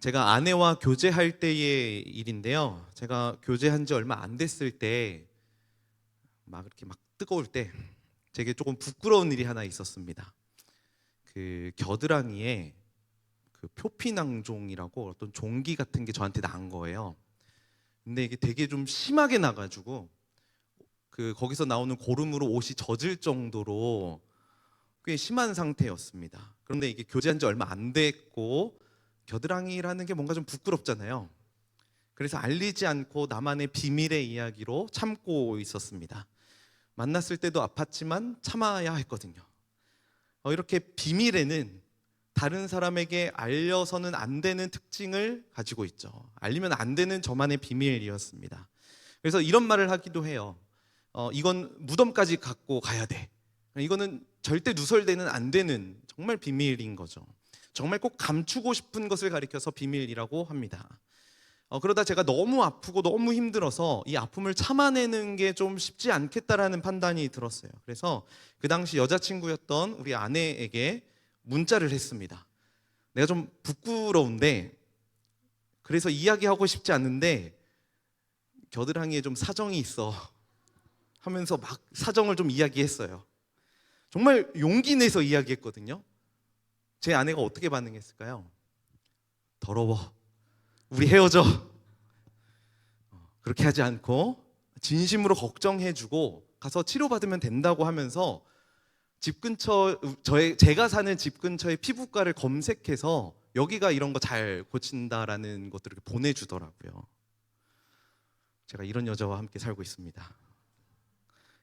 제가 아내와 교제할 때의 일인데요. 제가 교제한 지 얼마 안 됐을 때 막 이렇게 막 뜨거울 때 되게 조금 부끄러운 일이 하나 있었습니다. 그 겨드랑이에 그 표피낭종이라고 어떤 종기 같은 게 저한테 난 거예요. 근데 이게 되게 좀 심하게 나가지고 그 거기서 나오는 고름으로 옷이 젖을 정도로 꽤 심한 상태였습니다. 그런데 이게 교제한 지 얼마 안 됐고 겨드랑이라는 게 뭔가 좀 부끄럽잖아요. 그래서 알리지 않고 나만의 비밀의 이야기로 참고 있었습니다. 만났을 때도 아팠지만 참아야 했거든요. 이렇게 비밀에는 다른 사람에게 알려서는 안 되는 특징을 가지고 있죠. 알리면 안 되는 저만의 비밀이었습니다. 그래서 이런 말을 하기도 해요. 이건 무덤까지 갖고 가야 돼. 이거는 절대 누설되는 안 되는 정말 비밀인 거죠. 정말 꼭 감추고 싶은 것을 가리켜서 비밀이라고 합니다. 그러다 제가 너무 아프고 너무 힘들어서 이 아픔을 참아내는 게 좀 쉽지 않겠다라는 판단이 들었어요. 그래서 그 당시 여자친구였던 우리 아내에게 문자를 했습니다. 내가 좀 부끄러운데, 그래서 이야기하고 싶지 않은데 겨드랑이에 좀 사정이 있어 하면서 막 사정을 좀 이야기했어요. 정말 용기 내서 이야기했거든요. 제 아내가 어떻게 반응했을까요? 더러워, 우리 헤어져. 그렇게 하지 않고 진심으로 걱정해주고 가서 치료받으면 된다고 하면서 집 근처, 제가 사는 집 근처의 피부과를 검색해서 여기가 이런 거 잘 고친다라는 것들을 보내주더라고요. 제가 이런 여자와 함께 살고 있습니다.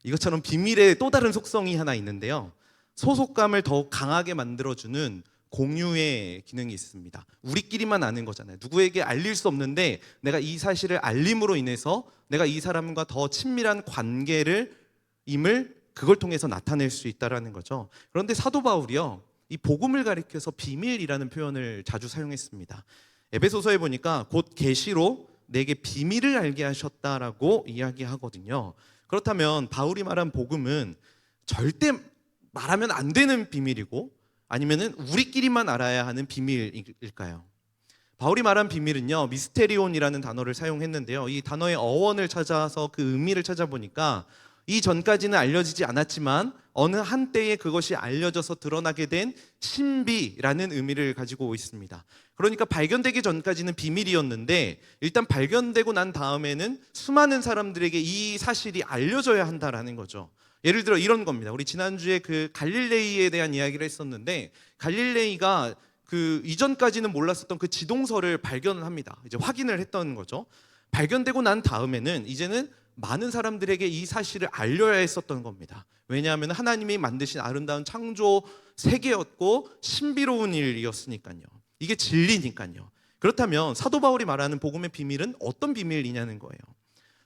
이것처럼 비밀의 또 다른 속성이 하나 있는데요. 소속감을 더욱 강하게 만들어주는 공유의 기능이 있습니다. 우리끼리만 아는 거잖아요. 누구에게 알릴 수 없는데 내가 이 사실을 알림으로 인해서 내가 이 사람과 더 친밀한 관계를 임을 그걸 통해서 나타낼 수 있다는 거죠. 그런데 사도 바울이요, 이 복음을 가리켜서 비밀이라는 표현을 자주 사용했습니다. 에베소서에 보니까 곧 계시로 내게 비밀을 알게 하셨다라고 이야기하거든요. 그렇다면 바울이 말한 복음은 절대 말하면 안 되는 비밀이고 아니면은 우리끼리만 알아야 하는 비밀일까요? 바울이 말한 비밀은요, 미스테리온이라는 단어를 사용했는데요. 이 단어의 어원을 찾아서 그 의미를 찾아보니까 이 전까지는 알려지지 않았지만 어느 한때에 그것이 알려져서 드러나게 된 신비라는 의미를 가지고 있습니다. 그러니까 발견되기 전까지는 비밀이었는데 일단 발견되고 난 다음에는 수많은 사람들에게 이 사실이 알려져야 한다라는 거죠. 예를 들어 이런 겁니다. 우리 지난주에 그 갈릴레이에 대한 이야기를 했었는데, 갈릴레이가 그 이전까지는 몰랐었던 그 지동설을 발견을 합니다. 이제 확인을 했던 거죠. 발견되고 난 다음에는 이제는 많은 사람들에게 이 사실을 알려야 했었던 겁니다. 왜냐하면 하나님이 만드신 아름다운 창조 세계였고 신비로운 일이었으니까요. 이게 진리니까요. 그렇다면 사도 바울이 말하는 복음의 비밀은 어떤 비밀이냐는 거예요.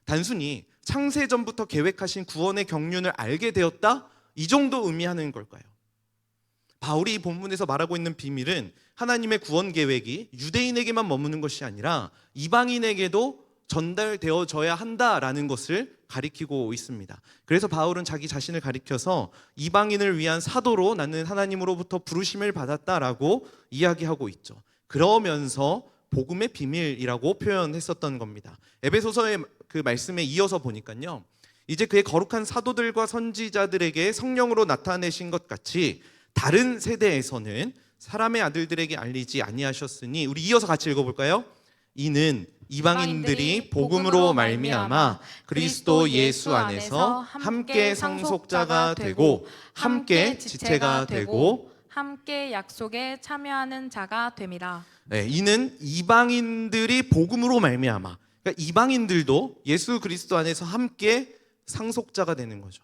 단순히 창세전부터 계획하신 구원의 경륜을 알게 되었다, 이 정도 의미하는 걸까요? 바울이 이 본문에서 말하고 있는 비밀은 하나님의 구원 계획이 유대인에게만 머무는 것이 아니라 이방인에게도 전달되어져야 한다라는 것을 가리키고 있습니다. 그래서 바울은 자기 자신을 가리켜서 이방인을 위한 사도로 나는 하나님으로부터 부르심을 받았다라고 이야기하고 있죠. 그러면서 복음의 비밀이라고 표현했었던 겁니다. 에베소서의 그 말씀에 이어서 보니까요, 이제 그의 거룩한 사도들과 선지자들에게 성령으로 나타내신 것 같이 다른 세대에서는 사람의 아들들에게 알리지 아니하셨으니, 우리 이어서 같이 읽어볼까요? 이는 이방인들이 복음으로 말미암아 그리스도 예수 안에서 함께 상속자가 되고 함께 지체가 되고 함께 약속에 참여하는 자가 됨이라. 네, 이는 이방인들이 복음으로 말미암아, 그러니까 이방인들도 예수 그리스도 안에서 함께 상속자가 되는 거죠.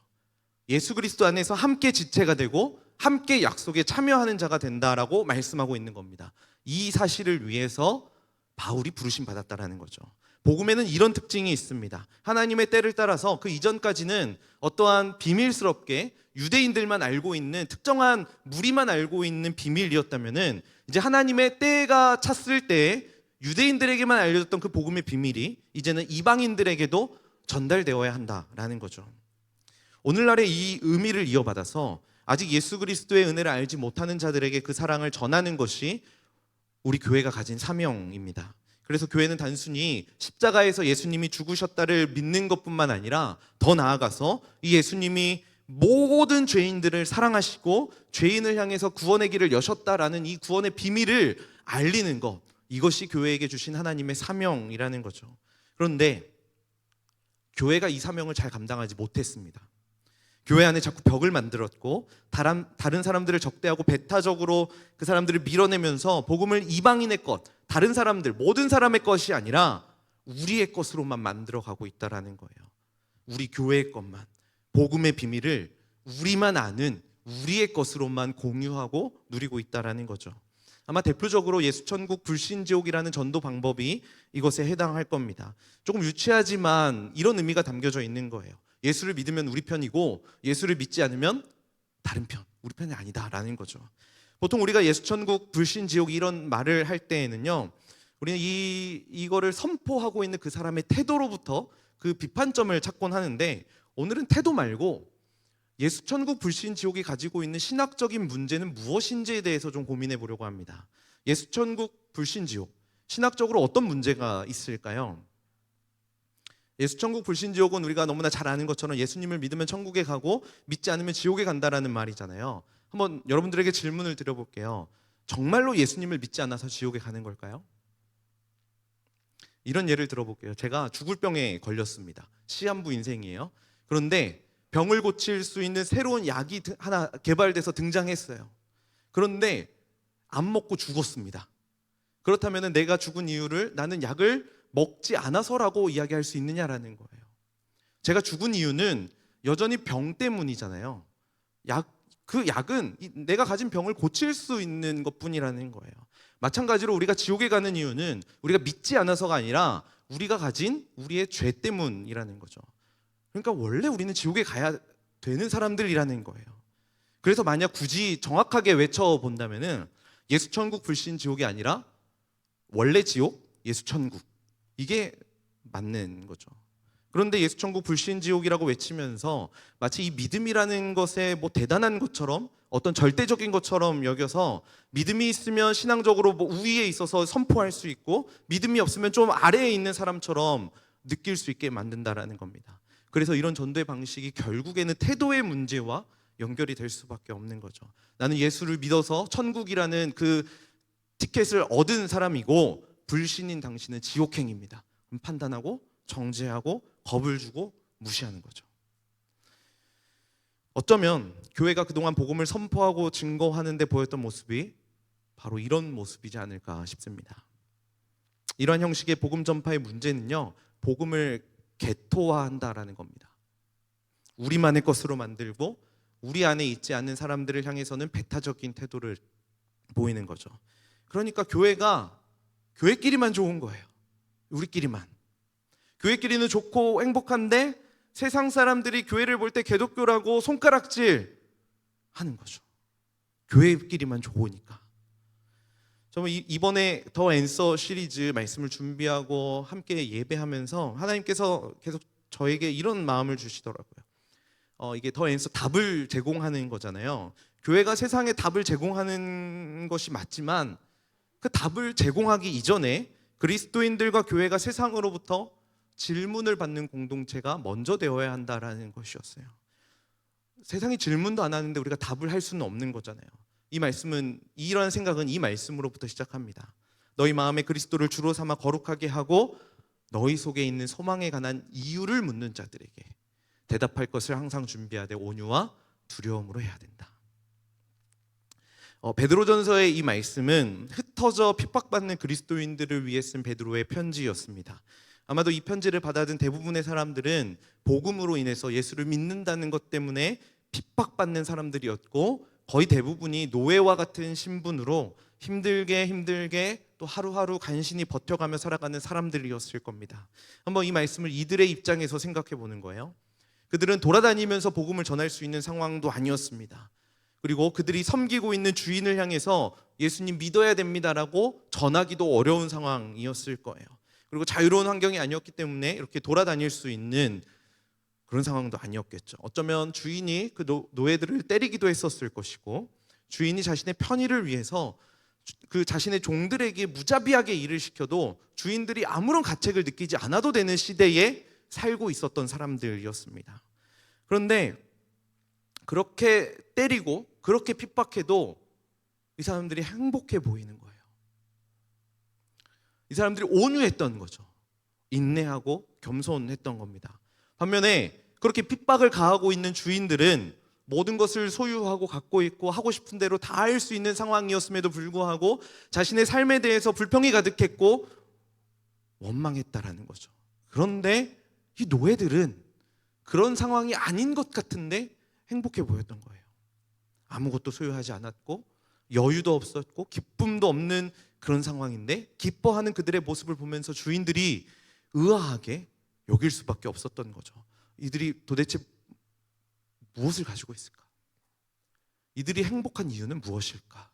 예수 그리스도 안에서 함께 지체가 되고 함께 약속에 참여하는 자가 된다라고 말씀하고 있는 겁니다. 이 사실을 위해서 바울이 부르심 받았다라는 거죠. 복음에는 이런 특징이 있습니다. 하나님의 때를 따라서 그 이전까지는 어떠한 비밀스럽게 유대인들만 알고 있는 특정한 무리만 알고 있는 비밀이었다면은 이제 하나님의 때가 찼을 때 유대인들에게만 알려졌던 그 복음의 비밀이 이제는 이방인들에게도 전달되어야 한다라는 거죠. 오늘날의 이 의미를 이어받아서 아직 예수 그리스도의 은혜를 알지 못하는 자들에게 그 사랑을 전하는 것이 우리 교회가 가진 사명입니다. 그래서 교회는 단순히 십자가에서 예수님이 죽으셨다를 믿는 것뿐만 아니라 더 나아가서 이 예수님이 모든 죄인들을 사랑하시고 죄인을 향해서 구원의 길을 여셨다라는 이 구원의 비밀을 알리는 것, 이것이 교회에게 주신 하나님의 사명이라는 거죠. 그런데 교회가 이 사명을 잘 감당하지 못했습니다. 교회 안에 자꾸 벽을 만들었고 다른 사람들을 적대하고 배타적으로 그 사람들을 밀어내면서 복음을 이방인의 것, 다른 사람들, 모든 사람의 것이 아니라 우리의 것으로만 만들어가고 있다라는 거예요. 우리 교회의 것만, 복음의 비밀을 우리만 아는 우리의 것으로만 공유하고 누리고 있다라는 거죠. 아마 대표적으로 예수천국 불신지옥이라는 전도 방법이 이것에 해당할 겁니다. 조금 유치하지만 이런 의미가 담겨져 있는 거예요. 예수를 믿으면 우리 편이고 예수를 믿지 않으면 다른 편, 우리 편이 아니다라는 거죠. 보통 우리가 예수천국 불신지옥 이런 말을 할 때에는요, 우리는 이거를 선포하고 있는 그 사람의 태도로부터 그 비판점을 찾곤 하는데, 오늘은 태도 말고 예수천국 불신지옥이 가지고 있는 신학적인 문제는 무엇인지에 대해서 좀 고민해 보려고 합니다. 예수천국 불신지옥, 신학적으로 어떤 문제가 있을까요? 예수천국 불신지옥은 우리가 너무나 잘 아는 것처럼 예수님을 믿으면 천국에 가고 믿지 않으면 지옥에 간다라는 말이잖아요. 한번 여러분들에게 질문을 드려볼게요. 정말로 예수님을 믿지 않아서 지옥에 가는 걸까요? 이런 예를 들어볼게요. 제가 죽을 병에 걸렸습니다. 시한부 인생이에요. 그런데 병을 고칠 수 있는 새로운 약이 하나 개발돼서 등장했어요. 그런데 안 먹고 죽었습니다. 그렇다면 내가 죽은 이유를 나는 약을 먹지 않아서라고 이야기할 수 있느냐라는 거예요. 제가 죽은 이유는 여전히 병 때문이잖아요. 그 약은 내가 가진 병을 고칠 수 있는 것뿐이라는 거예요. 마찬가지로 우리가 지옥에 가는 이유는 우리가 믿지 않아서가 아니라 우리가 가진 우리의 죄 때문이라는 거죠. 그러니까 원래 우리는 지옥에 가야 되는 사람들이라는 거예요. 그래서 만약 굳이 정확하게 외쳐본다면은 예수천국 불신지옥이 아니라 원래 지옥, 예수천국, 이게 맞는 거죠. 그런데 예수천국 불신지옥이라고 외치면서 마치 이 믿음이라는 것에 뭐 대단한 것처럼, 어떤 절대적인 것처럼 여겨서 믿음이 있으면 신앙적으로 뭐 우위에 있어서 선포할 수 있고 믿음이 없으면 좀 아래에 있는 사람처럼 느낄 수 있게 만든다라는 겁니다. 그래서 이런 전도의 방식이 결국에는 태도의 문제와 연결이 될 수밖에 없는 거죠. 나는 예수를 믿어서 천국이라는 그 티켓을 얻은 사람이고 불신인 당신은 지옥행입니다. 판단하고 정죄하고 겁을 주고 무시하는 거죠. 어쩌면 교회가 그동안 복음을 선포하고 증거하는 데 보였던 모습이 바로 이런 모습이지 않을까 싶습니다. 이러한 형식의 복음 전파의 문제는요, 복음을 개토화한다라는 겁니다. 우리만의 것으로 만들고 우리 안에 있지 않는 사람들을 향해서는 배타적인 태도를 보이는 거죠. 그러니까 교회가 교회끼리만 좋은 거예요. 우리끼리만. 교회끼리는 좋고 행복한데 세상 사람들이 교회를 볼 때 개독교라고 손가락질 하는 거죠. 교회끼리만 좋으니까. 저는 이번에 더 앤서 시리즈 말씀을 준비하고 함께 예배하면서 하나님께서 계속 저에게 이런 마음을 주시더라고요. 이게 더 앤서 답을 제공하는 거잖아요. 교회가 세상에 답을 제공하는 것이 맞지만 그 답을 제공하기 이전에 그리스도인들과 교회가 세상으로부터 질문을 받는 공동체가 먼저 되어야 한다라는 것이었어요. 세상이 질문도 안 하는데 우리가 답을 할 수는 없는 거잖아요. 이 말씀은, 이러한 생각은 이 말씀으로부터 시작합니다. 너희 마음에 그리스도를 주로 삼아 거룩하게 하고 너희 속에 있는 소망에 관한 이유를 묻는 자들에게 대답할 것을 항상 준비하되 온유와 두려움으로 해야 된다. 베드로전서의 이 말씀은 흩어져 핍박받는 그리스도인들을 위해 쓴 베드로의 편지였습니다. 아마도 이 편지를 받아든 대부분의 사람들은 복음으로 인해서 예수를 믿는다는 것 때문에 핍박받는 사람들이었고 거의 대부분이 노예와 같은 신분으로 힘들게 또 하루하루 간신히 버텨가며 살아가는 사람들이었을 겁니다. 한번 이 말씀을 이들의 입장에서 생각해 보는 거예요. 그들은 돌아다니면서 복음을 전할 수 있는 상황도 아니었습니다. 그리고 그들이 섬기고 있는 주인을 향해서 예수님 믿어야 됩니다라고 전하기도 어려운 상황이었을 거예요. 그리고 자유로운 환경이 아니었기 때문에 이렇게 돌아다닐 수 있는 그런 상황도 아니었겠죠. 어쩌면 주인이 그 노예들을 때리기도 했었을 것이고 주인이 자신의 편의를 위해서 그 자신의 종들에게 무자비하게 일을 시켜도 주인들이 아무런 가책을 느끼지 않아도 되는 시대에 살고 있었던 사람들이었습니다. 그런데 그렇게 때리고 그렇게 핍박해도 이 사람들이 행복해 보이는 거예요. 이 사람들이 온유했던 거죠. 인내하고 겸손했던 겁니다. 반면에 그렇게 핍박을 가하고 있는 주인들은 모든 것을 소유하고 갖고 있고 하고 싶은 대로 다 할 수 있는 상황이었음에도 불구하고 자신의 삶에 대해서 불평이 가득했고 원망했다라는 거죠. 그런데 이 노예들은 그런 상황이 아닌 것 같은데 행복해 보였던 거예요. 아무것도 소유하지 않았고 여유도 없었고 기쁨도 없는 그런 상황인데 기뻐하는 그들의 모습을 보면서 주인들이 의아하게 여길 수밖에 없었던 거죠. 이들이 도대체 무엇을 가지고 있을까? 이들이 행복한 이유는 무엇일까?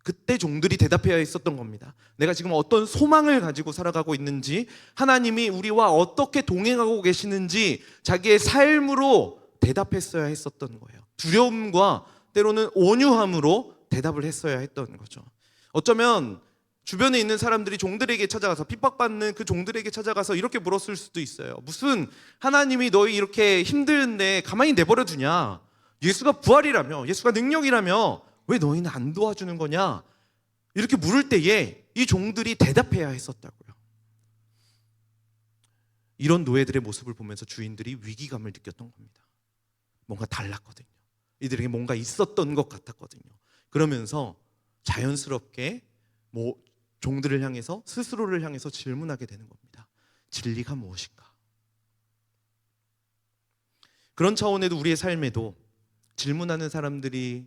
그때 종들이 대답해야 했었던 겁니다. 내가 지금 어떤 소망을 가지고 살아가고 있는지, 하나님이 우리와 어떻게 동행하고 계시는지 자기의 삶으로 대답했어야 했었던 거예요. 두려움과 때로는 온유함으로 대답을 했어야 했던 거죠. 어쩌면 주변에 있는 사람들이 종들에게 찾아가서, 핍박받는 그 종들에게 찾아가서 이렇게 물었을 수도 있어요. 무슨 하나님이 너희 이렇게 힘든데 가만히 내버려 두냐? 예수가 부활이라며, 예수가 능력이라며 왜 너희는 안 도와주는 거냐? 이렇게 물을 때에 이 종들이 대답해야 했었다고요. 이런 노예들의 모습을 보면서 주인들이 위기감을 느꼈던 겁니다. 뭔가 달랐거든요. 이들에게 뭔가 있었던 것 같았거든요. 그러면서 자연스럽게 종들을 향해서, 스스로를 향해서 질문하게 되는 겁니다. 진리가 무엇인가? 그런 차원에도 우리의 삶에도 질문하는 사람들이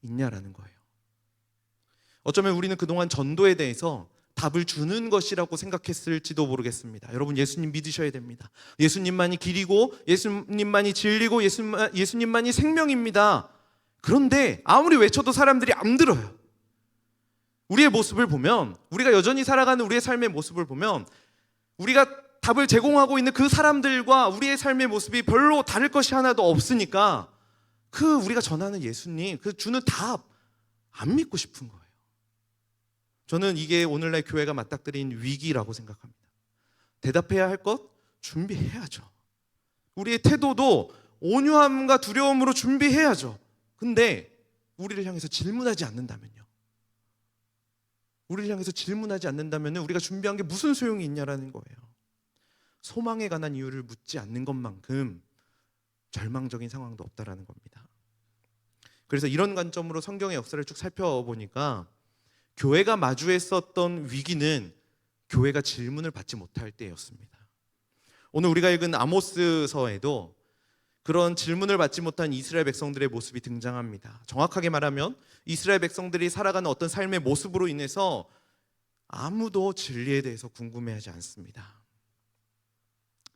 있냐라는 거예요. 어쩌면 우리는 그동안 전도에 대해서 답을 주는 것이라고 생각했을지도 모르겠습니다. 여러분, 예수님 믿으셔야 됩니다. 예수님만이 길이고 예수님만이 진리고 예수님만이 생명입니다. 그런데 아무리 외쳐도 사람들이 안 들어요. 우리의 모습을 보면, 우리가 여전히 살아가는 우리의 삶의 모습을 보면 우리가 답을 제공하고 있는 그 사람들과 우리의 삶의 모습이 별로 다를 것이 하나도 없으니까 그 우리가 전하는 예수님, 그 주는 답 안 믿고 싶은 거예요. 저는 이게 오늘날 교회가 맞닥뜨린 위기라고 생각합니다. 대답해야 할 것 준비해야죠. 우리의 태도도 온유함과 두려움으로 준비해야죠. 근데 우리를 향해서 질문하지 않는다면요. 우리를 향해서 질문하지 않는다면 우리가 준비한 게 무슨 소용이 있냐라는 거예요. 소망에 관한 이유를 묻지 않는 것만큼 절망적인 상황도 없다라는 겁니다. 그래서 이런 관점으로 성경의 역사를 쭉 살펴보니까 교회가 마주했었던 위기는 교회가 질문을 받지 못할 때였습니다. 오늘 우리가 읽은 아모스서에도 그런 질문을 받지 못한 이스라엘 백성들의 모습이 등장합니다. 정확하게 말하면 이스라엘 백성들이 살아가는 어떤 삶의 모습으로 인해서 아무도 진리에 대해서 궁금해하지 않습니다.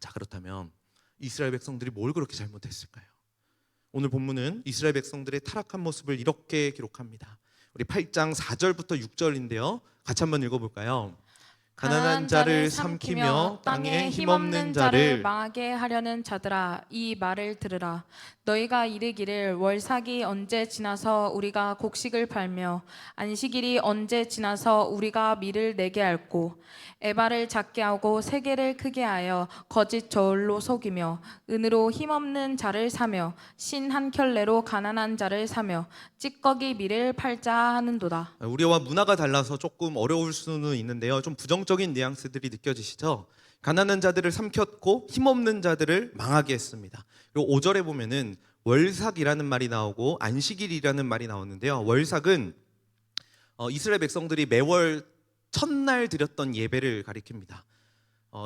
자, 그렇다면 이스라엘 백성들이 뭘 그렇게 잘못했을까요? 오늘 본문은 이스라엘 백성들의 타락한 모습을 이렇게 기록합니다. 우리 8장 4절부터 6절인데요. 같이 한번 읽어볼까요? 가난한 자를 삼키며 땅에 힘없는 자를 망하게 하려는 자들아, 이 말을 들으라. 너희가 이르기를 월삭이 언제 지나서 우리가 곡식을 팔며 안식일이 언제 지나서 우리가 밀을 내게 할꼬, 에바를 작게 하고 세계를 크게 하여 거짓 저울로 속이며 은으로 힘없는 자를 사며 신 한 켤레로 가난한 자를 사며 찌꺼기 밀을 팔자 하는도다. 우리와 문화가 달라서 조금 어려울 수는 있는데요. 좀 부정적인 뉘앙스들이 느껴지시죠? 가난한 자들을 삼켰고 힘없는 자들을 망하게 했습니다. 그리고 5절에 보면은 월삭이라는 말이 나오고 안식일이라는 말이 나오는데요. 월삭은 이스라엘 백성들이 매월 첫날 드렸던 예배를 가리킵니다.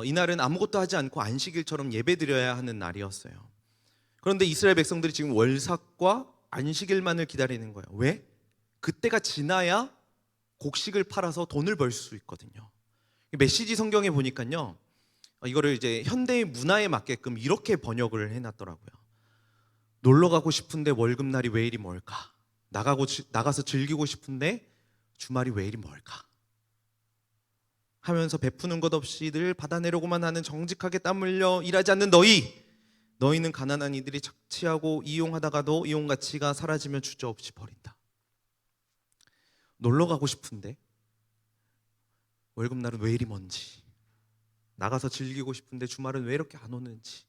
이날은 아무것도 하지 않고 안식일처럼 예배 드려야 하는 날이었어요. 그런데 이스라엘 백성들이 지금 월삭과 안식일만을 기다리는 거예요. 왜? 그때가 지나야 곡식을 팔아서 돈을 벌 수 있거든요. 메시지 성경에 보니까요, 이거를 이제 현대의 문화에 맞게끔 이렇게 번역을 해놨더라고요. 놀러 가고 싶은데 월급날이 왜 이리 멀까? 나가서 즐기고 싶은데 주말이 왜 이리 멀까? 하면서 베푸는 것 없이 늘 받아내려고만 하는 정직하게 땀 흘려 일하지 않는 너희는 가난한 이들이 착취하고 이용하다가도 이용 가치가 사라지면 주저없이 버린다. 놀러 가고 싶은데 월급날은 왜 이리 먼지, 나가서 즐기고 싶은데 주말은 왜 이렇게 안 오는지,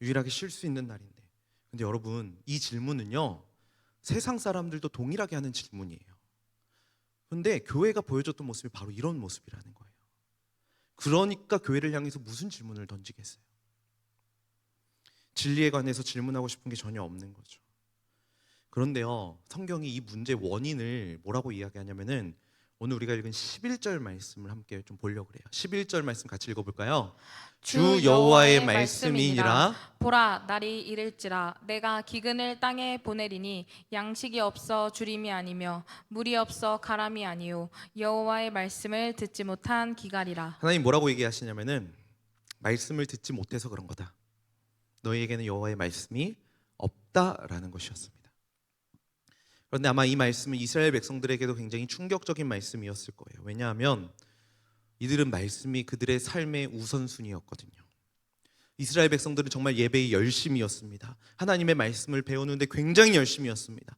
유일하게 쉴 수 있는 날인데. 근데 여러분, 이 질문은요, 세상 사람들도 동일하게 하는 질문이에요. 근데 교회가 보여줬던 모습이 바로 이런 모습이라는 거예요. 그러니까 교회를 향해서 무슨 질문을 던지겠어요? 진리에 관해서 질문하고 싶은 게 전혀 없는 거죠. 그런데요, 성경이 이 문제의 원인을 뭐라고 이야기하냐면은, 오늘 우리가 읽은 11절 말씀을 함께 좀 보려고 그래요. 11절 말씀 같이 읽어볼까요? 주 여호와의 말씀이니라. 보라, 날이 이를지라 내가 기근을 땅에 보내리니 양식이 없어 주림이 아니며 물이 없어 가람이 아니요 여호와의 말씀을 듣지 못한 기갈이라. 하나님 뭐라고 얘기하시냐면은, 말씀을 듣지 못해서 그런 거다. 너희에게는 여호와의 말씀이 없다라는 것이었습니다. 그런데 아마 이 말씀은 이스라엘 백성들에게도 굉장히 충격적인 말씀이었을 거예요. 왜냐하면 이들은 말씀이 그들의 삶의 우선순위였거든요. 이스라엘 백성들은 정말 예배의 열심이었습니다. 하나님의 말씀을 배우는데 굉장히 열심이었습니다.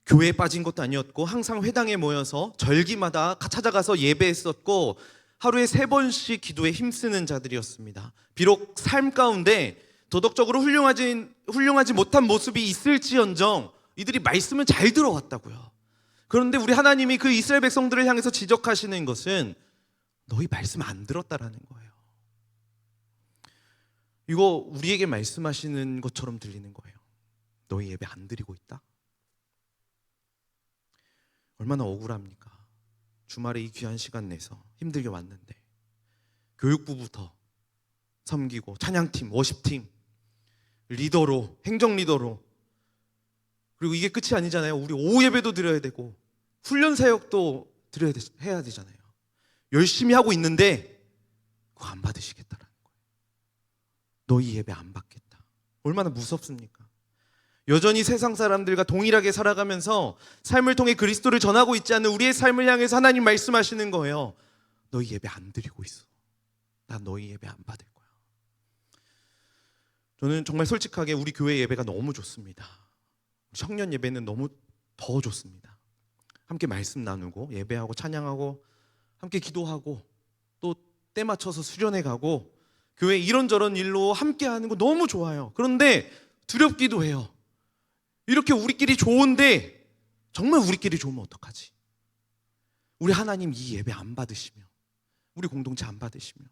교회에 빠진 것도 아니었고, 항상 회당에 모여서 절기마다 찾아가서 예배했었고, 하루에 3번씩 기도에 힘쓰는 자들이었습니다. 비록 삶 가운데 도덕적으로 훌륭하지 못한 모습이 있을지언정 이들이 말씀은 잘 들어왔다고요. 그런데 우리 하나님이 그 이스라엘 백성들을 향해서 지적하시는 것은 너희 말씀 안 들었다라는 거예요. 이거 우리에게 말씀하시는 것처럼 들리는 거예요. 너희 예배 안 드리고 있다? 얼마나 억울합니까? 주말에 이 귀한 시간 내서 힘들게 왔는데 교육부부터 섬기고, 찬양팀, 워십팀, 리더로, 행정 리더로, 그리고 이게 끝이 아니잖아요. 우리 오후 예배도 드려야 되고 훈련 사역도 해야 되잖아요. 열심히 하고 있는데 그거 안 받으시겠다라는 거예요. 너희 예배 안 받겠다. 얼마나 무섭습니까? 여전히 세상 사람들과 동일하게 살아가면서 삶을 통해 그리스도를 전하고 있지 않은 우리의 삶을 향해서 하나님 말씀하시는 거예요. 너희 예배 안 드리고 있어. 나 너희 예배 안 받을 거야. 저는 정말 솔직하게 우리 교회 예배가 너무 좋습니다. 청년 예배는 너무 더 좋습니다. 함께 말씀 나누고 예배하고 찬양하고 함께 기도하고 또 때 맞춰서 수련회 가고 교회 이런저런 일로 함께 하는 거 너무 좋아요. 그런데 두렵기도 해요. 이렇게 우리끼리 좋은데 정말 우리끼리 좋으면 어떡하지? 우리 하나님 이 예배 안 받으시면, 우리 공동체 안 받으시면.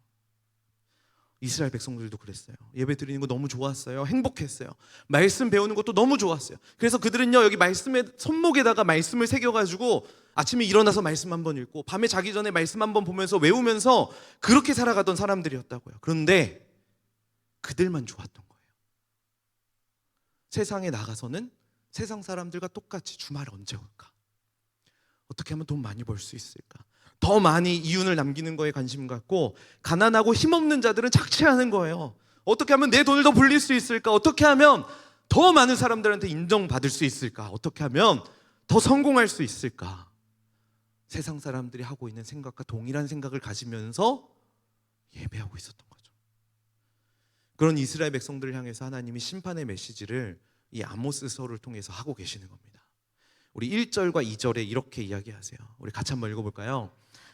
이스라엘 백성들도 그랬어요. 예배 드리는 거 너무 좋았어요. 행복했어요. 말씀 배우는 것도 너무 좋았어요. 그래서 그들은요, 여기 말씀에 손목에다가 말씀을 새겨가지고 아침에 일어나서 말씀 한번 읽고 밤에 자기 전에 말씀 한번 보면서 외우면서 그렇게 살아가던 사람들이었다고요. 그런데 그들만 좋았던 거예요. 세상에 나가서는 세상 사람들과 똑같이 주말 언제 올까? 어떻게 하면 돈 많이 벌 수 있을까? 더 많이 이윤을 남기는 거에 관심 갖고, 가난하고 힘없는 자들은 착취하는 거예요. 어떻게 하면 내 돈을 더 불릴 수 있을까? 어떻게 하면 더 많은 사람들한테 인정받을 수 있을까? 어떻게 하면 더 성공할 수 있을까? 세상 사람들이 하고 있는 생각과 동일한 생각을 가지면서 예배하고 있었던 거죠. 그런 이스라엘 백성들을 향해서 하나님이 심판의 메시지를 이 아모스서를 통해서 하고 계시는 겁니다. 우리 1절과 2절에 이렇게 이야기하세요. 우리 같이 한번 읽어볼까요?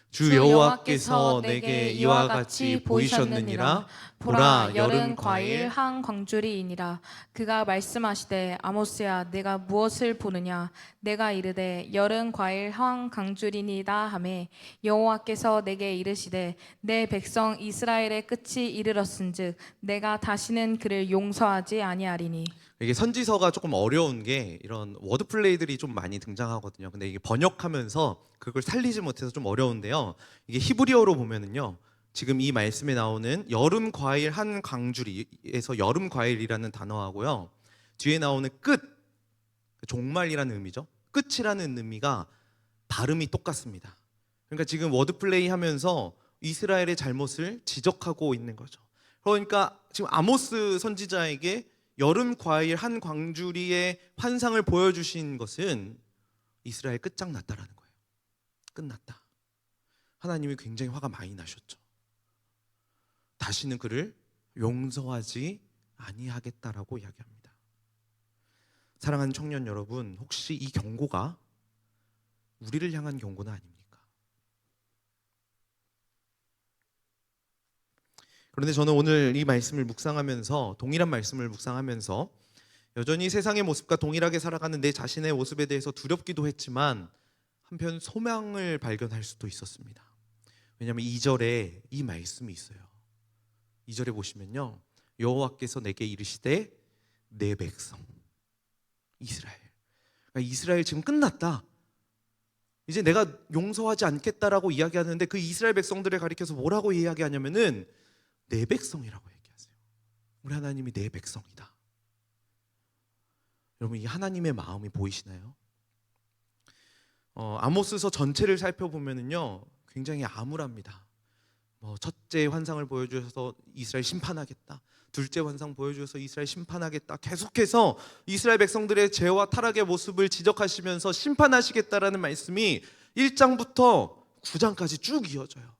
주 여호와께서 내게 이와 같이 보이셨느니라. 보라, 여름 과일 한 광주리이니라. 그가 말씀하시되 아모스야, 내가 무엇을 보느냐? 내가 이르되 여름 과일 한 광주리니이다 하매, 여호와께서 내게 이르시되 내 백성 이스라엘의 끝이 이르렀은즉 내가 다시는 그를 용서하지 아니하리니. 이게 선지서가 조금 어려운 게 이런 워드 플레이들이 좀 많이 등장하거든요. 근데 이게 번역하면서 그걸 살리지 못해서 좀 어려운데요. 이게 히브리어로 보면은요, 지금 이 말씀에 나오는 여름 과일 한 광주리에서 여름 과일이라는 단어하고요, 뒤에 나오는 끝, 종말이라는 의미죠. 끝이라는 의미가 발음이 똑같습니다. 그러니까 지금 워드 플레이 하면서 이스라엘의 잘못을 지적하고 있는 거죠. 그러니까 지금 아모스 선지자에게 여름 과일 한 광주리의 환상을 보여주신 것은 이스라엘 끝장났다라는 거예요. 끝났다. 하나님이 굉장히 화가 많이 나셨죠. 다시는 그를 용서하지 아니하겠다라고 이야기합니다. 사랑하는 청년 여러분, 혹시 이 경고가 우리를 향한 경고는 아닙니까? 그런데 저는 오늘 이 말씀을 묵상하면서, 동일한 말씀을 묵상하면서 여전히 세상의 모습과 동일하게 살아가는 내 자신의 모습에 대해서 두렵기도 했지만 한편 소망을 발견할 수도 있었습니다. 왜냐하면 2절에 이 말씀이 있어요. 2절에 보시면요, 여호와께서 내게 이르시되 내 백성 이스라엘. 그러니까 이스라엘 지금 끝났다, 이제 내가 용서하지 않겠다라고 이야기하는데, 그 이스라엘 백성들을 가리켜서 뭐라고 이야기하냐면은 내 백성이라고 얘기하세요. 우리 하나님이 내 백성이다. 여러분, 이 하나님의 마음이 보이시나요? 아모스서 전체를 살펴보면은요, 굉장히 암울합니다. 첫째 환상을 보여주셔서 이스라엘 심판하겠다, 둘째 환상 보여주셔서 이스라엘 심판하겠다, 계속해서 이스라엘 백성들의 죄와 타락의 모습을 지적하시면서 심판하시겠다라는 말씀이 1장부터 9장까지 쭉 이어져요.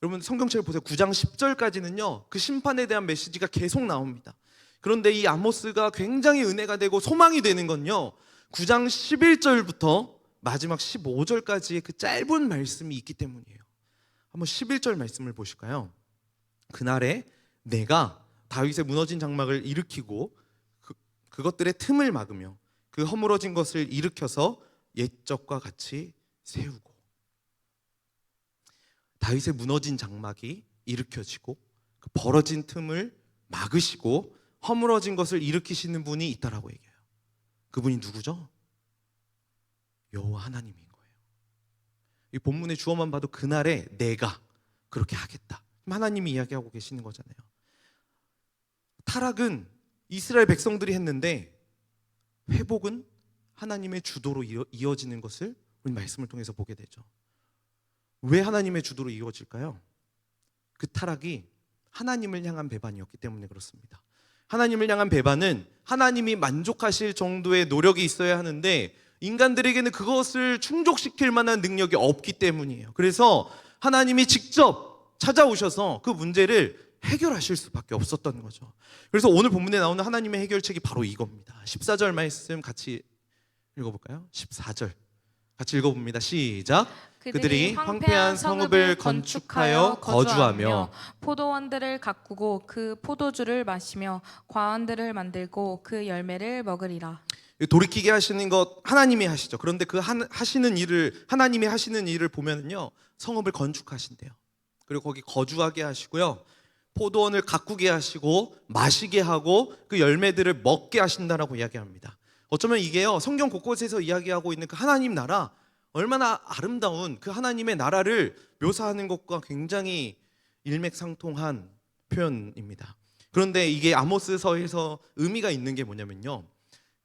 여러분, 성경책을 보세요. 9장 10절까지는요 그 심판에 대한 메시지가 계속 나옵니다. 그런데 이 아모스가 굉장히 은혜가 되고 소망이 되는 건요, 9장 11절부터 마지막 15절까지의 그 짧은 말씀이 있기 때문이에요. 한번 11절 말씀을 보실까요? 그날에 내가 다윗의 무너진 장막을 일으키고 그것들의 틈을 막으며 그 허물어진 것을 일으켜서 옛적과 같이 세우고. 다윗의 무너진 장막이 일으켜지고 그 벌어진 틈을 막으시고 허물어진 것을 일으키시는 분이 있다라고 얘기해요. 그분이 누구죠? 여호와 하나님인 거예요. 이 본문의 주어만 봐도 그날에 내가 그렇게 하겠다, 하나님이 이야기하고 계시는 거잖아요. 타락은 이스라엘 백성들이 했는데 회복은 하나님의 주도로 이어지는 것을 우리 말씀을 통해서 보게 되죠. 왜 하나님의 주도로 이어질까요? 그 타락이 하나님을 향한 배반이었기 때문에 그렇습니다. 하나님을 향한 배반은 하나님이 만족하실 정도의 노력이 있어야 하는데 인간들에게는 그것을 충족시킬 만한 능력이 없기 때문이에요. 그래서 하나님이 직접 찾아오셔서 그 문제를 해결하실 수밖에 없었던 거죠. 그래서 오늘 본문에 나오는 하나님의 해결책이 바로 이겁니다. 14절 말씀 같이 읽어볼까요? 14절 같이 읽어봅니다. 시작. 그들이 황폐한 성읍을 건축하여 거주하며 포도원들을 가꾸고 그 포도주를 마시며 과원들을 만들고 그 열매를 먹으리라. 돌이키게 하시는 것 하나님이 하시죠. 그런데 그 하시는 일을, 하나님이 하시는 일을 보면요, 성읍을 건축하신대요. 그리고 거기 거주하게 하시고요, 포도원을 가꾸게 하시고 마시게 하고 그 열매들을 먹게 하신다라고 이야기합니다. 어쩌면 이게요, 성경 곳곳에서 이야기하고 있는 그 하나님 나라, 얼마나 아름다운 그 하나님의 나라를 묘사하는 것과 굉장히 일맥상통한 표현입니다. 그런데 이게 아모스서에서 의미가 있는 게 뭐냐면요,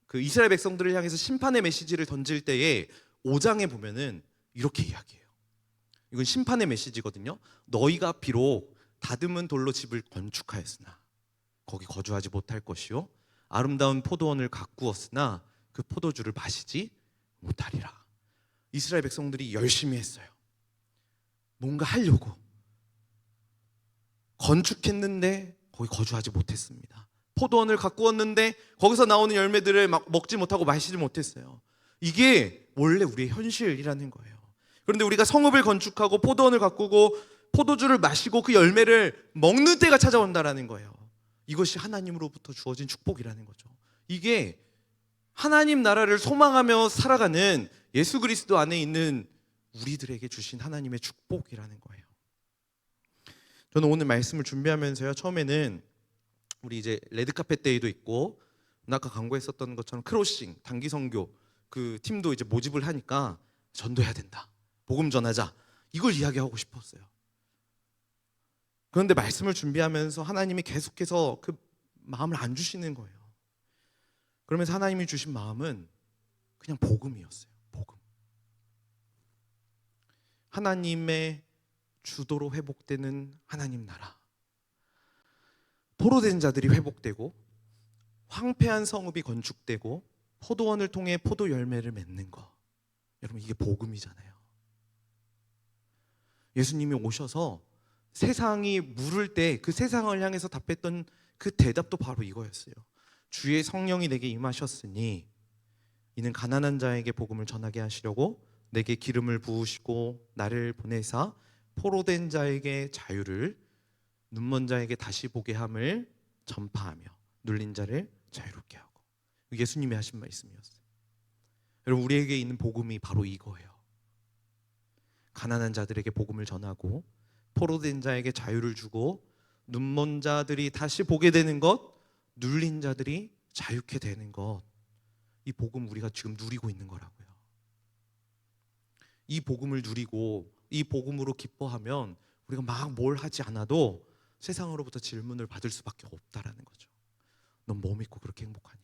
그 이스라엘 백성들을 향해서 심판의 메시지를 던질 때에 5장에 보면은 이렇게 이야기해요. 이건 심판의 메시지거든요. 너희가 비록 다듬은 돌로 집을 건축하였으나 거기 거주하지 못할 것이요, 아름다운 포도원을 가꾸었으나 그 포도주를 마시지 못하리라. 이스라엘 백성들이 열심히 했어요. 뭔가 하려고 건축했는데 거기 거주하지 못했습니다. 포도원을 가꾸었는데 거기서 나오는 열매들을 먹지 못하고 마시지 못했어요. 이게 원래 우리의 현실이라는 거예요. 그런데 우리가 성읍을 건축하고 포도원을 가꾸고 포도주를 마시고 그 열매를 먹는 때가 찾아온다라는 거예요. 이것이 하나님으로부터 주어진 축복이라는 거죠. 이게 하나님 나라를 소망하며 살아가는 예수 그리스도 안에 있는 우리들에게 주신 하나님의 축복이라는 거예요. 저는 오늘 말씀을 준비하면서요, 처음에는 우리 이제 레드카펫 데이도 있고 아까 광고했었던 것처럼 크로싱 단기 선교 그 팀도 이제 모집을 하니까 전도해야 된다, 복음 전하자, 이걸 이야기하고 싶었어요. 그런데 말씀을 준비하면서 하나님이 계속해서 그 마음을 안 주시는 거예요. 그러면서 하나님이 주신 마음은 그냥 복음이었어요. 복음. 하나님의 주도로 회복되는 하나님 나라, 포로된 자들이 회복되고 황폐한 성읍이 건축되고 포도원을 통해 포도 열매를 맺는 거, 여러분 이게 복음이잖아요. 예수님이 오셔서 세상이 물을 때 그 세상을 향해서 답했던 그 대답도 바로 이거였어요. 주의 성령이 내게 임하셨으니 이는 가난한 자에게 복음을 전하게 하시려고 내게 기름을 부으시고 나를 보내사 포로된 자에게 자유를 눈먼 자에게 다시 보게 함을 전파하며 눌린 자를 자유롭게 하고. 예수님이 하신 말씀이었어요. 여러분, 우리에게 있는 복음이 바로 이거예요. 가난한 자들에게 복음을 전하고 포로된 자에게 자유를 주고 눈먼 자들이 다시 보게 되는 것, 눌린 자들이 자유케 되는 것. 이 복음 우리가 지금 누리고 있는 거라고요. 이 복음을 누리고 이 복음으로 기뻐하면 우리가 막 뭘 하지 않아도 세상으로부터 질문을 받을 수밖에 없다라는 거죠. 넌 뭐 믿고 그렇게 행복하니?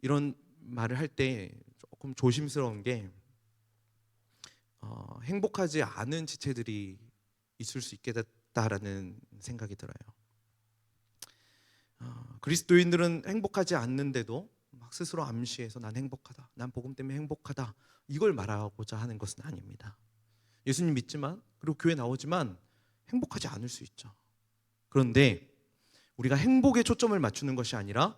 이런 말을 할 때 조금 조심스러운 게 행복하지 않은 지체들이 있을 수 있겠다라는 생각이 들어요. 그리스도인들은 행복하지 않는데도 막 스스로 암시해서 난 행복하다, 난 복음 때문에 행복하다, 이걸 말하고자 하는 것은 아닙니다. 예수님 믿지만, 그리고 교회 나오지만 행복하지 않을 수 있죠. 그런데 우리가 행복에 초점을 맞추는 것이 아니라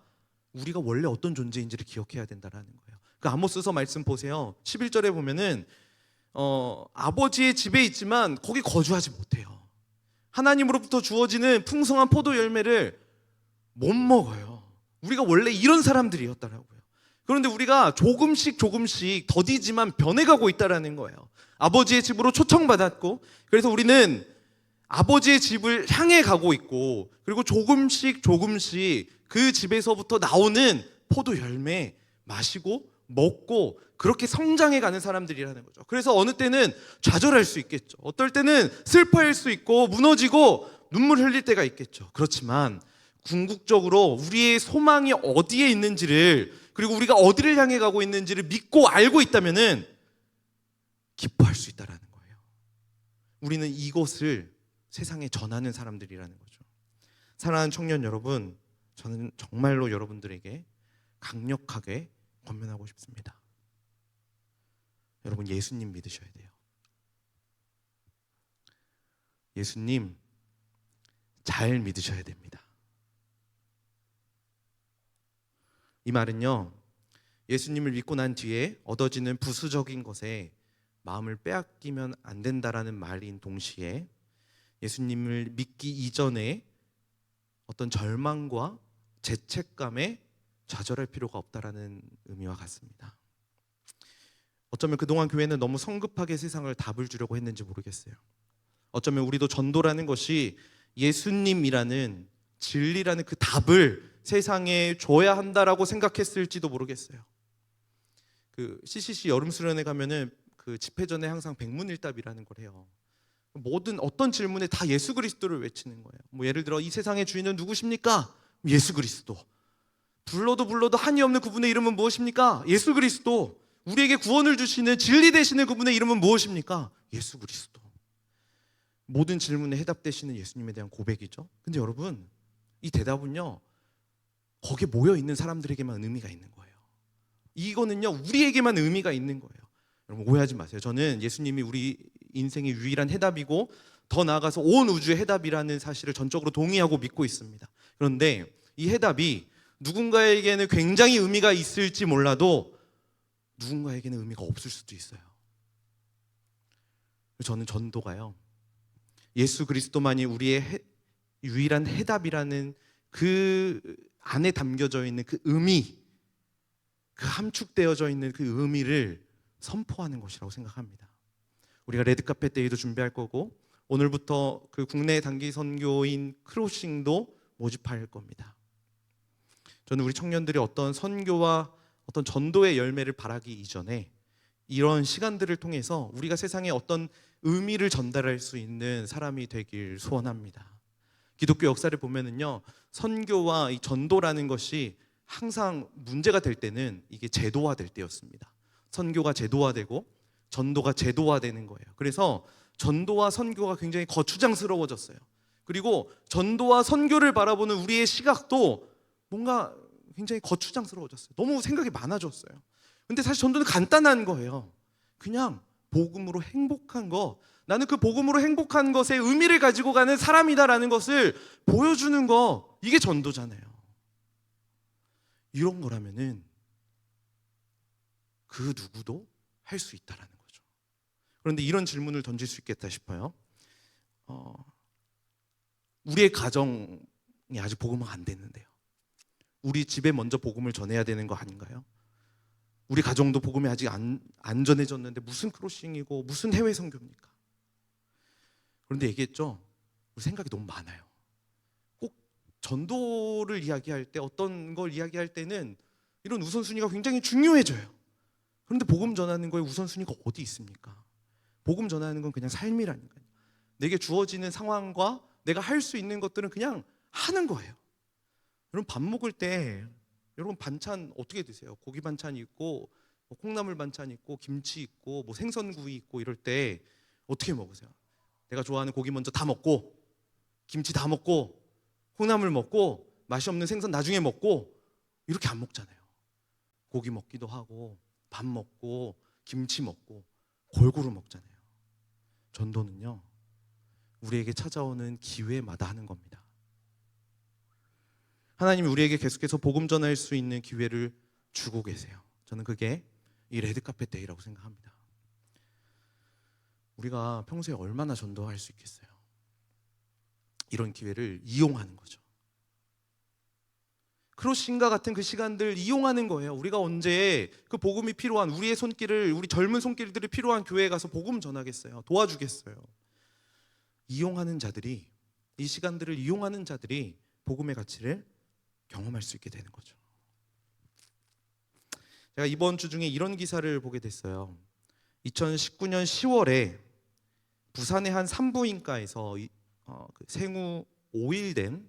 우리가 원래 어떤 존재인지를 기억해야 된다는 거예요. 그 아모스서 말씀 보세요. 11절에 보면은 아버지의 집에 있지만 거기 거주하지 못해요. 하나님으로부터 주어지는 풍성한 포도 열매를 못 먹어요. 우리가 원래 이런 사람들이었다라고요. 그런데 우리가 조금씩 더디지만 변해가고 있다라는 거예요. 아버지의 집으로 초청받았고, 그래서 우리는 아버지의 집을 향해 가고 있고, 그리고 조금씩 그 집에서부터 나오는 포도 열매 마시고 먹고 그렇게 성장해가는 사람들이라는 거죠. 그래서 어느 때는 좌절할 수 있겠죠. 어떨 때는 슬퍼할 수 있고 무너지고 눈물 흘릴 때가 있겠죠. 그렇지만 궁극적으로 우리의 소망이 어디에 있는지를, 그리고 우리가 어디를 향해 가고 있는지를 믿고 알고 있다면은 기뻐할 수 있다라는 거예요. 우리는 이것을 세상에 전하는 사람들이라는 거죠. 사랑하는 청년 여러분, 저는 정말로 여러분들에게 강력하게 권면하고 싶습니다. 여러분, 예수님 믿으셔야 돼요. 예수님 잘 믿으셔야 됩니다. 이 말은요, 예수님을 믿고 난 뒤에 얻어지는 부수적인 것에 마음을 빼앗기면 안 된다라는 말인 동시에 예수님을 믿기 이전에 어떤 절망과 죄책감에 좌절할 필요가 없다라는 의미와 같습니다. 어쩌면 그동안 교회는 너무 성급하게 세상을 답을 주려고 했는지 모르겠어요. 어쩌면 우리도 전도라는 것이 예수님이라는 진리라는 그 답을 세상에 줘야 한다라고 생각했을지도 모르겠어요. 그 CCC 여름 수련회 가면은 그 집회 전에 항상 백문일답이라는 걸 해요. 모든 어떤 질문에 다 예수 그리스도를 외치는 거예요. 뭐 예를 들어 이 세상의 주인은 누구십니까? 예수 그리스도. 불러도 한이 없는 그분의 이름은 무엇입니까? 예수 그리스도. 우리에게 구원을 주시는 진리 되시는 그분의 이름은 무엇입니까? 예수 그리스도. 모든 질문에 해답되시는 예수님에 대한 고백이죠. 근데 여러분, 이 대답은요, 거기에 모여 있는 사람들에게만 의미가 있는 거예요. 이거는요, 우리에게만 의미가 있는 거예요. 여러분, 오해하지 마세요. 저는 예수님이 우리 인생의 유일한 해답이고 더 나아가서 온 우주의 해답이라는 사실을 전적으로 동의하고 믿고 있습니다. 그런데 이 해답이 누군가에게는 굉장히 의미가 있을지 몰라도 누군가에게는 의미가 없을 수도 있어요. 저는 전도가요, 예수 그리스도만이 우리의 유일한 해답이라는 그 안에 담겨져 있는 그 의미, 그 함축되어져 있는 그 의미를 선포하는 것이라고 생각합니다. 우리가 레드카페 데이도 준비할 거고 오늘부터 그 국내 단기 선교인 크로싱도 모집할 겁니다. 저는 우리 청년들이 어떤 선교와 어떤 전도의 열매를 바라기 이전에 이런 시간들을 통해서 우리가 세상에 어떤 의미를 전달할 수 있는 사람이 되길 소원합니다. 기독교 역사를 보면은요, 선교와 이 전도라는 것이 항상 문제가 될 때는 이게 제도화될 때였습니다. 선교가 제도화되고 전도가 제도화되는 거예요. 그래서 전도와 선교가 굉장히 거추장스러워졌어요. 그리고 전도와 선교를 바라보는 우리의 시각도 뭔가 굉장히 거추장스러워졌어요. 너무 생각이 많아졌어요. 근데 사실 전도는 간단한 거예요. 그냥 복음으로 행복한 거, 나는 그 복음으로 행복한 것에 의미를 가지고 가는 사람이다라는 것을 보여주는 거, 이게 전도잖아요. 이런 거라면은 그 누구도 할 수 있다라는 거죠. 그런데 이런 질문을 던질 수 있겠다 싶어요. 우리의 가정이 아직 복음화가 안 됐는데요. 우리 집에 먼저 복음을 전해야 되는 거 아닌가요? 우리 가정도 복음이 아직 안 전해졌는데 무슨 크로싱이고 무슨 해외 선교입니까? 그런데 얘기했죠. 우리 생각이 너무 많아요. 꼭 전도를 이야기할 때, 어떤 걸 이야기할 때는 이런 우선순위가 굉장히 중요해져요. 그런데 복음 전하는 거에 우선순위가 어디 있습니까? 복음 전하는 건 그냥 삶이라니까요. 내게 주어지는 상황과 내가 할 수 있는 것들은 그냥 하는 거예요. 여러분, 밥 먹을 때 여러분 반찬 어떻게 드세요? 고기 반찬 있고 뭐 콩나물 반찬 있고 김치 있고 뭐 생선구이 있고 이럴 때 어떻게 먹으세요? 내가 좋아하는 고기 먼저 다 먹고 김치 다 먹고 콩나물 먹고 맛이 없는 생선 나중에 먹고 이렇게 안 먹잖아요. 고기 먹기도 하고 밥 먹고 김치 먹고 골고루 먹잖아요. 전도는요, 우리에게 찾아오는 기회마다 하는 겁니다. 하나님이 우리에게 계속해서 복음 전할 수 있는 기회를 주고 계세요. 저는 그게 이 레드카펫 데이라고 생각합니다. 우리가 평소에 얼마나 전도할 수 있겠어요? 이런 기회를 이용하는 거죠. 크로싱과 같은 그 시간들 이용하는 거예요. 우리가 언제 그 복음이 필요한 우리의 손길을, 우리 젊은 손길들이 필요한 교회에 가서 복음 전하겠어요? 도와주겠어요? 이용하는 자들이, 이 시간들을 이용하는 자들이 복음의 가치를 경험할 수 있게 되는 거죠. 제가 이번 주 중에 이런 기사를 보게 됐어요. 2019년 10월에 부산의 한 산부인과에서 그 생후 5일 된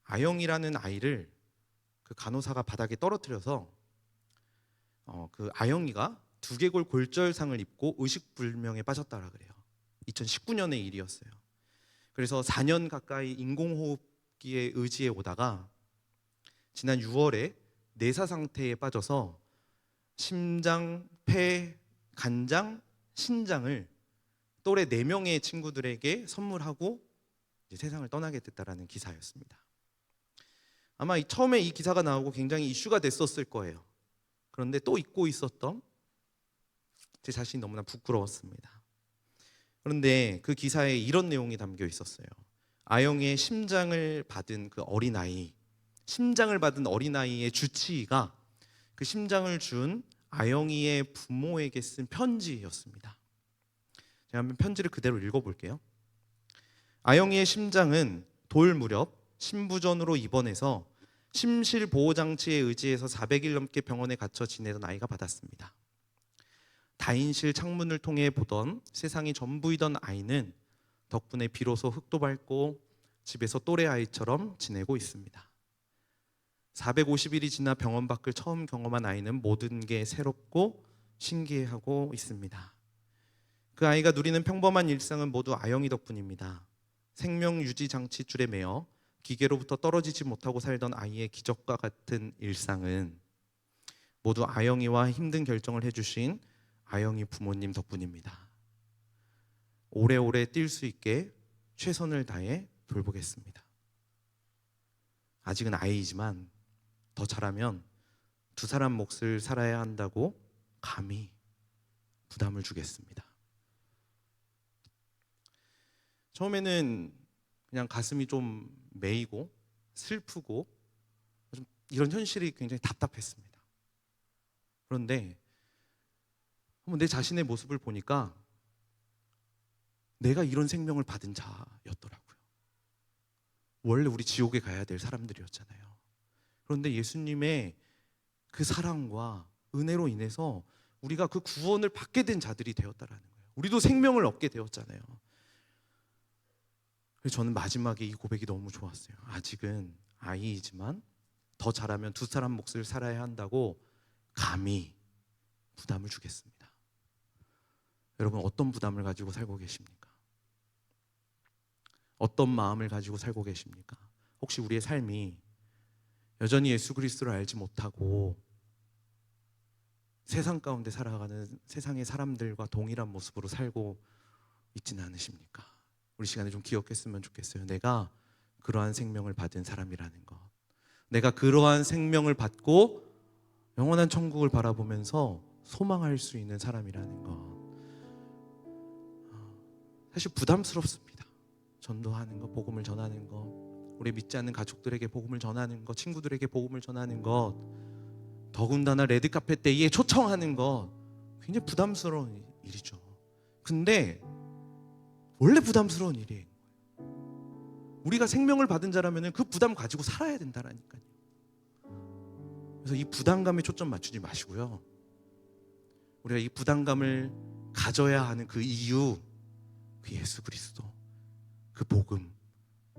아영이라는 아이를 그 간호사가 바닥에 떨어뜨려서 그 아영이가 두개골 골절상을 입고 의식불명에 빠졌다라 그래요. 2019년의 일이었어요. 그래서 4년 가까이 인공호흡기에 의지해 오다가 지난 6월에 내사 상태에 빠져서 심장, 폐, 간장, 신장을 또래 4명의 친구들에게 선물하고 이제 세상을 떠나게 됐다라는 기사였습니다. 아마 처음에 이 기사가 나오고 굉장히 이슈가 됐었을 거예요. 그런데 또 잊고 있었던 제 자신이 너무나 부끄러웠습니다. 그런데 그 기사에 이런 내용이 담겨 있었어요. 아영이의 심장을 받은 어린아이의 주치의가 그 심장을 준 아영이의 부모에게 쓴 편지였습니다. 제가 한번 편지를 그대로 읽어볼게요. 아영이의 심장은 돌 무렵 신부전으로 입원해서 심실보호장치에 의지해서 400일 넘게 병원에 갇혀 지내던 아이가 받았습니다. 다인실 창문을 통해 보던 세상이 전부이던 아이는 덕분에 비로소 흙도 밟고 집에서 또래 아이처럼 지내고 있습니다. 450일이 지나 병원 밖을 처음 경험한 아이는 모든 게 새롭고 신기해하고 있습니다. 그 아이가 누리는 평범한 일상은 모두 아영이 덕분입니다. 생명 유지 장치 줄에 매여 기계로부터 떨어지지 못하고 살던 아이의 기적과 같은 일상은 모두 아영이와 힘든 결정을 해주신 아영이 부모님 덕분입니다. 오래오래 뛸 수 있게 최선을 다해 돌보겠습니다. 아직은 아이이지만 더 자라면 2사람 몫을 살아야 한다고 감히 부담을 주겠습니다. 처음에는 그냥 가슴이 좀 메이고 슬프고 좀 이런 현실이 굉장히 답답했습니다. 그런데 한번 내 자신의 모습을 보니까 내가 이런 생명을 받은 자였더라고요. 원래 우리 지옥에 가야 될 사람들이었잖아요. 그런데 예수님의 그 사랑과 은혜로 인해서 우리가 그 구원을 받게 된 자들이 되었다라는 거예요. 우리도 생명을 얻게 되었잖아요. 그래서 저는 마지막에 이 고백이 너무 좋았어요. 아직은 아이이지만 더 자라면 2사람 몫을 살아야 한다고 감히 부담을 주겠습니다. 여러분, 어떤 부담을 가지고 살고 계십니까? 어떤 마음을 가지고 살고 계십니까? 혹시 우리의 삶이 여전히 예수 그리스도를 알지 못하고 세상 가운데 살아가는 세상의 사람들과 동일한 모습으로 살고 있지는 않으십니까? 우리 시간에 좀 기억했으면 좋겠어요. 내가 그러한 생명을 받은 사람이라는 것, 내가 그러한 생명을 받고 영원한 천국을 바라보면서 소망할 수 있는 사람이라는 것, 사실 부담스럽습니다. 전도하는 거, 복음을 전하는 거, 우리 믿지 않는 가족들에게 복음을 전하는 것, 친구들에게 복음을 전하는 것, 더군다나 레드카펫 데이에 초청하는 것, 굉장히 부담스러운 일이죠. 근데 원래 부담스러운 일이에요. 우리가 생명을 받은 자라면 그 부담 가지고 살아야 된다라니까요. 그래서 이 부담감에 초점 맞추지 마시고요, 우리가 이 부담감을 가져야 하는 그 이유, 그 예수 그리스도, 그 복음,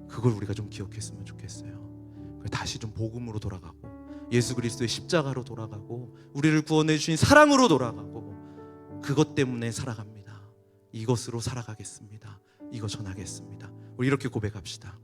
그걸 우리가 좀 기억했으면 좋겠어요. 다시 좀 복음으로 돌아가고, 예수 그리스도의 십자가로 돌아가고, 우리를 구원해 주신 사랑으로 돌아가고, 그것 때문에 살아갑니다. 이것으로 살아가겠습니다. 이거 전하겠습니다. 우리 이렇게 고백합시다.